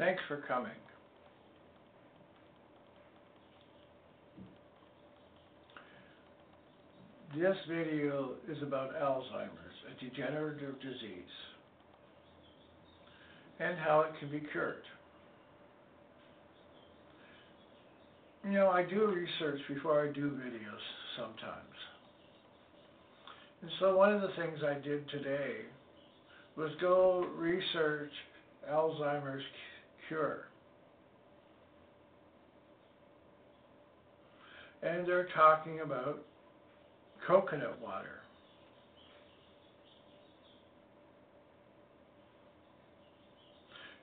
Thanks for coming. This video is about Alzheimer's, a degenerative disease, and how it can be cured. You know, I do research before I do videos sometimes. And so one of the things I did today was go research Alzheimer's cure. And they're talking about coconut water.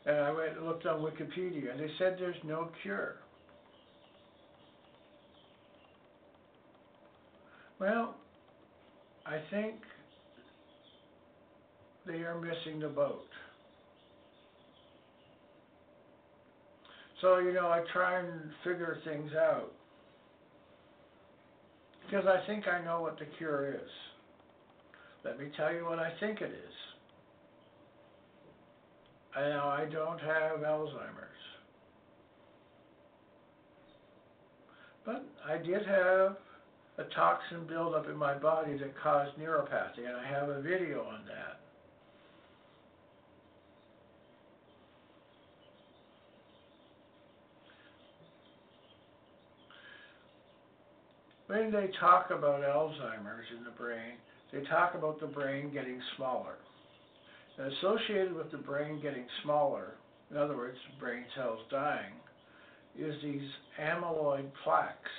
And I went and looked on Wikipedia, and they said there's no cure. Well, I think they are missing the boat. So, you know, I try and figure things out, because I think I know what the cure is. Let me tell you what I think it is. I know I don't have Alzheimer's, but I did have a toxin buildup in my body that caused neuropathy, and I have a video on that. When they talk about Alzheimer's in the brain, they talk about the brain getting smaller. And associated with the brain getting smaller, in other words, brain cells dying, is these amyloid plaques,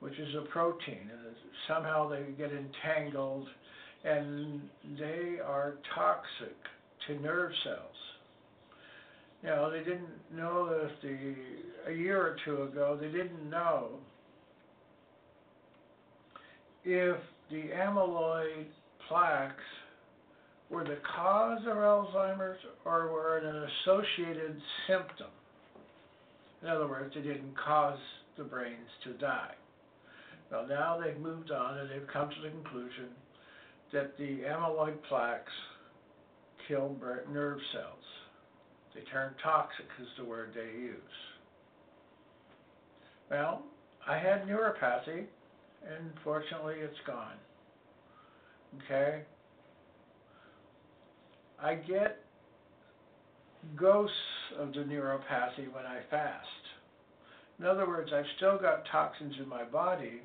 which is a protein, and somehow they get entangled, and they are toxic to nerve cells. You know, they didn't know a year or two ago, they didn't know if the amyloid plaques were the cause of Alzheimer's or were an associated symptom. In other words, they didn't cause the brains to die. Well, now they've moved on and they've come to the conclusion that the amyloid plaques kill nerve cells. They turn toxic is the word they use. Well, I had neuropathy, and fortunately it's gone. Okay? I get ghosts of the neuropathy when I fast. In other words, I've still got toxins in my body,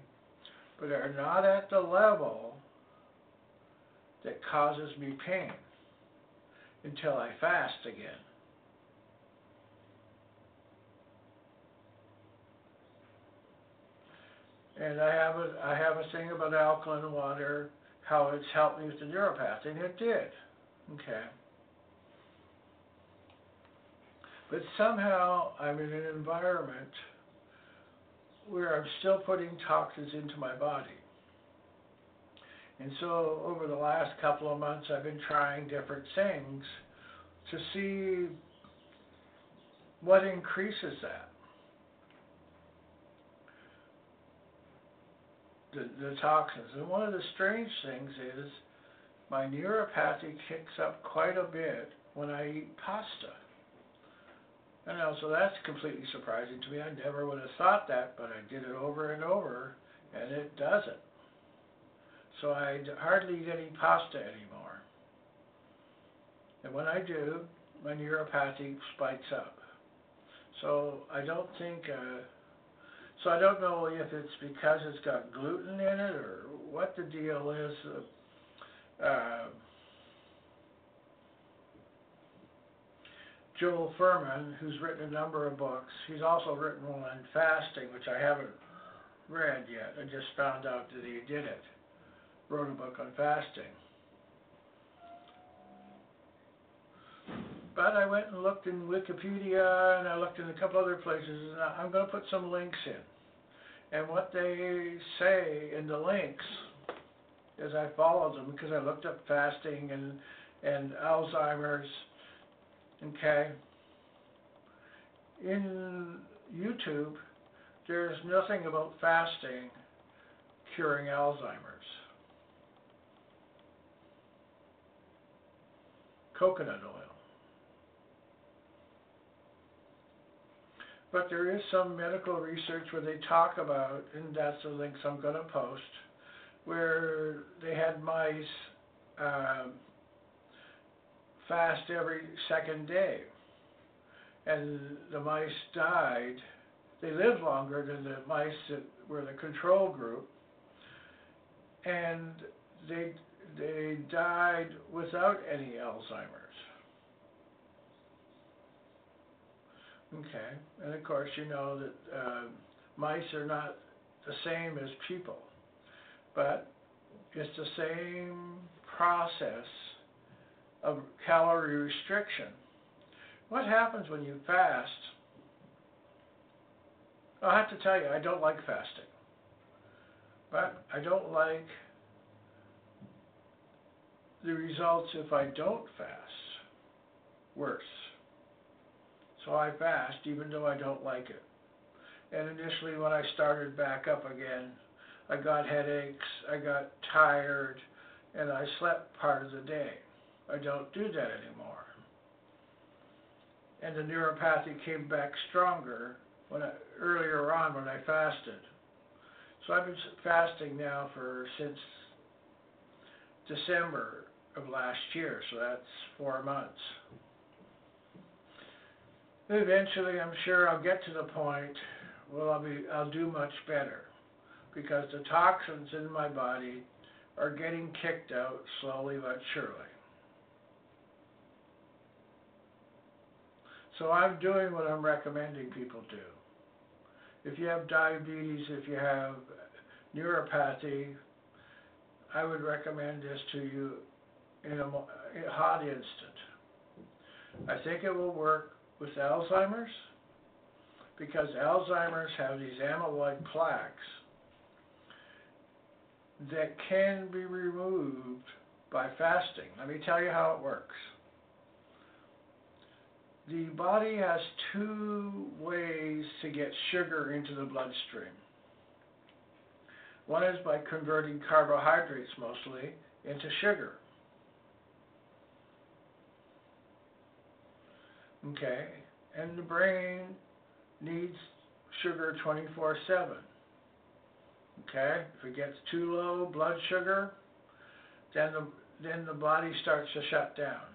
but are not at the level that causes me pain until I fast again. And I have a thing about alkaline water, how it's helped me with the neuropathy, and it did. Okay. But somehow I'm in an environment where I'm still putting toxins into my body. And so over the last couple of months I've been trying different things to see what increases that. The toxins. And one of the strange things is my neuropathy kicks up quite a bit when I eat pasta. I know, so that's completely surprising to me. I never would have thought that, but I did it over and over, and it doesn't. So I hardly eat any pasta anymore. And when I do, my neuropathy spikes up. So I don't think, so I don't know if it's because it's got gluten in it or what the deal is. Joel Furman, who's written a number of books, he's also written one on fasting, which I haven't read yet. I just found out that he did it. Wrote a book on fasting. But I went and looked in Wikipedia, and I looked in a couple other places, and I'm going to put some links in. And what they say in the links, as I followed them, because I looked up fasting and Alzheimer's, okay, in YouTube, there's nothing about fasting curing Alzheimer's. Coconut oil. But there is some medical research where they talk about, and that's the links I'm going to post, where they had mice fast every second day. And the mice died. They lived longer than the mice that were the control group. And they died without any Alzheimer's. Okay, and of course you know that mice are not the same as people, but it's the same process of calorie restriction. What happens when you fast? I have to tell you, I don't like fasting, but I don't like the results if I don't fast. Worse. So I fast even though I don't like it. And initially when I started back up again, I got headaches, I got tired, and I slept part of the day. I don't do that anymore. And the neuropathy came back stronger earlier on when I fasted. So I've been fasting now since December of last year, so that's 4 months. Eventually, I'm sure I'll get to the point where I'll do much better, because the toxins in my body are getting kicked out slowly but surely. So I'm doing what I'm recommending people do. If you have diabetes, if you have neuropathy, I would recommend this to you in a hot instant. I think it will work with Alzheimer's, because Alzheimer's have these amyloid plaques that can be removed by fasting. Let me tell you how it works. The body has 2 ways to get sugar into the bloodstream. One is by converting carbohydrates mostly into sugar. Okay, and the brain needs sugar 24/7. Okay, if it gets too low blood sugar, then the body starts to shut down.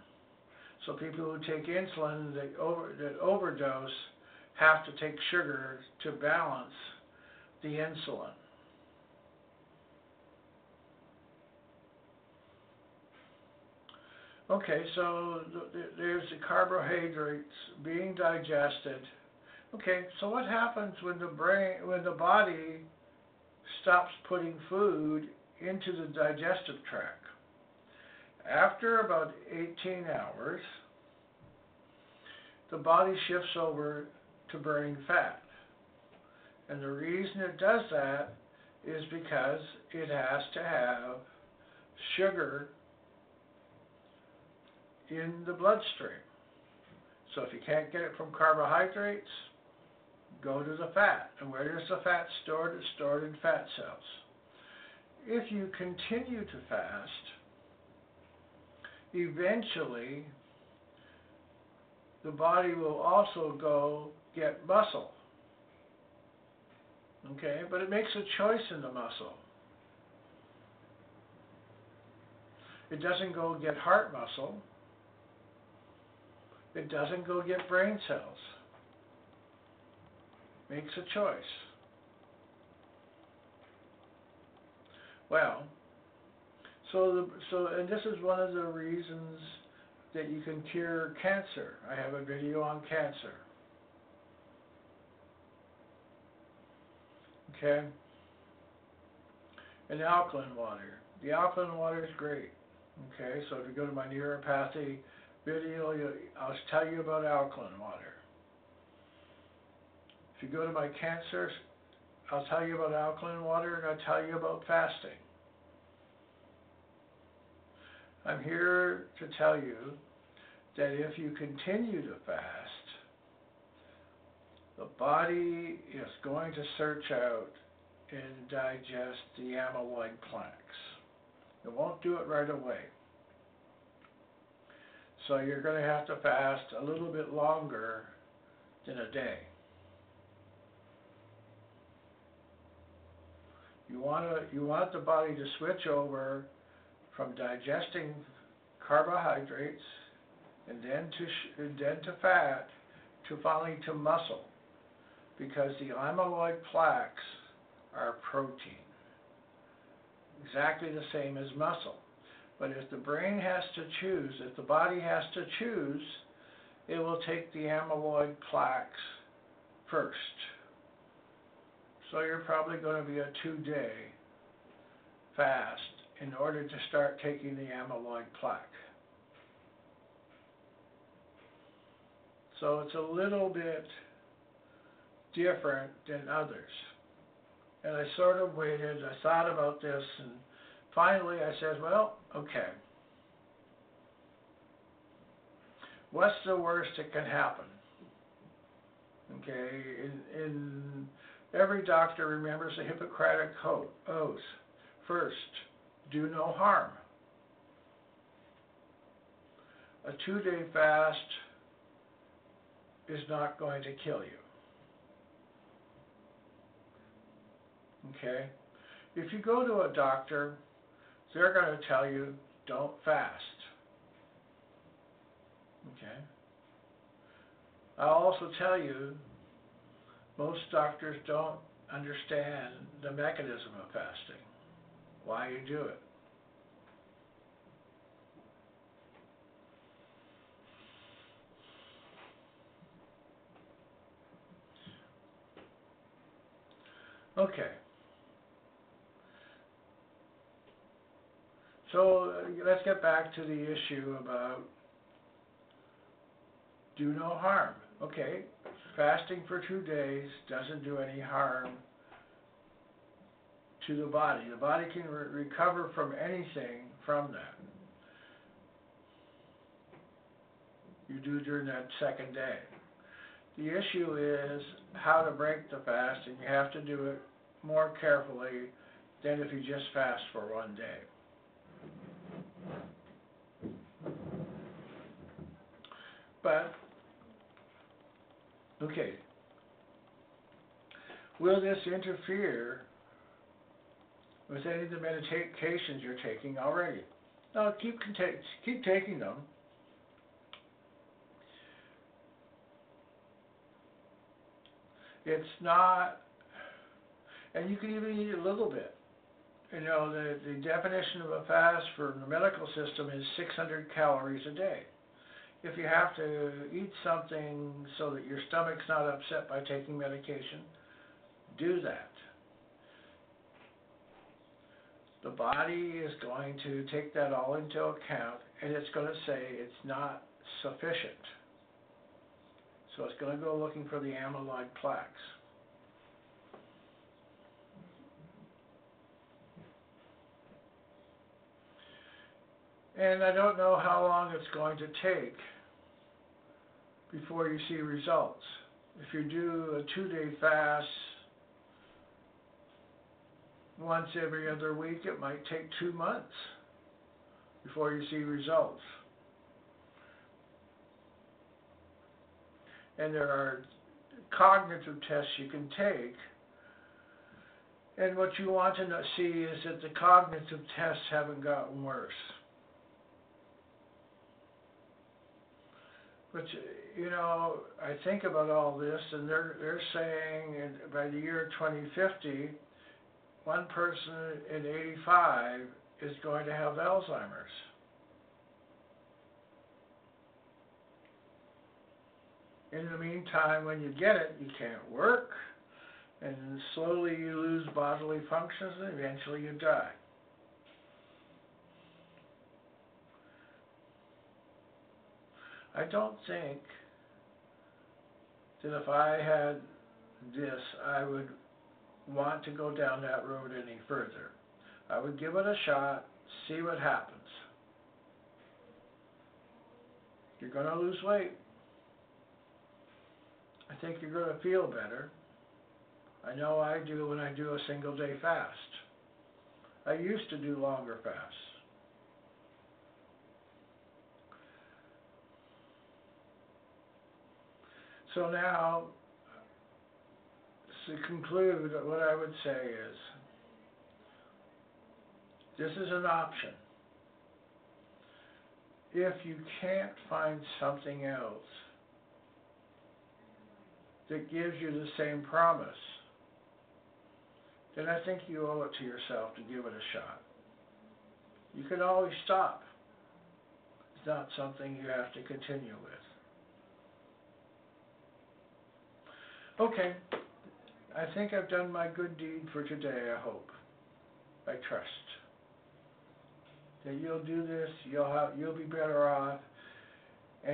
So people who take insulin that overdose have to take sugar to balance the insulin. Okay, so there's the carbohydrates being digested. Okay, so what happens when the body stops putting food into the digestive tract? After about 18 hours, the body shifts over to burning fat. And the reason it does that is because it has to have sugar in the bloodstream. So if you can't get it from carbohydrates, go to the fat. And where is the fat stored? It's stored in fat cells. If you continue to fast, eventually the body will also go get muscle. Okay, but it makes a choice in the muscle. It doesn't go get heart muscle. It doesn't go get brain cells. Makes a choice. Well, and this is one of the reasons that you can cure cancer. I have a video on cancer. Okay? And alkaline water. The alkaline water is great. Okay, so if you go to my neuropathy video, I'll tell you about alkaline water. If you go to my cancer, I'll tell you about alkaline water, and I'll tell you about fasting. I'm here to tell you that if you continue to fast, the body is going to search out and digest the amyloid plaques. It won't do it right away. So you're going to have to fast a little bit longer than a day. You want the body to switch over from digesting carbohydrates and then to fat to finally to muscle, because the amyloid plaques are protein, exactly the same as muscle. But if the brain has to choose, if the body has to choose, it will take the amyloid plaques first. So you're probably going to be a 2-day fast in order to start taking the amyloid plaque. So it's a little bit different than others. And I sort of waited, I thought about this, and finally I said, well, okay. What's the worst that can happen? Okay, in every doctor remembers the Hippocratic oath. First, do no harm. A 2-day fast is not going to kill you. Okay? If you go to a doctor, they're going to tell you, don't fast. Okay? I'll also tell you, most doctors don't understand the mechanism of fasting, why you do it. Okay. So let's get back to the issue about do no harm. Okay, fasting for 2 days doesn't do any harm to the body. The body can recover from anything from that. You do during that second day. The issue is how to break the fast, and you have to do it more carefully than if you just fast for 1 day. But, okay, will this interfere with any of the medications you're taking already? No, keep taking them. It's not, and you can even eat a little bit. You know, the definition of a fast for the medical system is 600 calories a day. If you have to eat something so that your stomach's not upset by taking medication, do that. The body is going to take that all into account, and it's going to say it's not sufficient. So it's going to go looking for the amyloid plaques. And I don't know how long it's going to take before you see results. If you do a 2-day fast once every other week, it might take 2 months before you see results. And there are cognitive tests you can take, and what you want to see is that the cognitive tests haven't gotten worse. But, you know, I think about all this, and they're saying by the year 2050, one person in 85 is going to have Alzheimer's. In the meantime, when you get it, you can't work, and slowly you lose bodily functions, and eventually you die. I don't think that if I had this, I would want to go down that road any further. I would give it a shot, see what happens. You're going to lose weight. I think you're going to feel better. I know I do when I do a single-day fast. I used to do longer fasts. So now, to conclude, what I would say is, This is an option. If you can't find something else that gives you the same promise, then I think you owe it to yourself to give it a shot. You can always stop. It's not something you have to continue with. Okay, I think I've done my good deed for today, I hope. I trust that you'll do this, you'll be better off,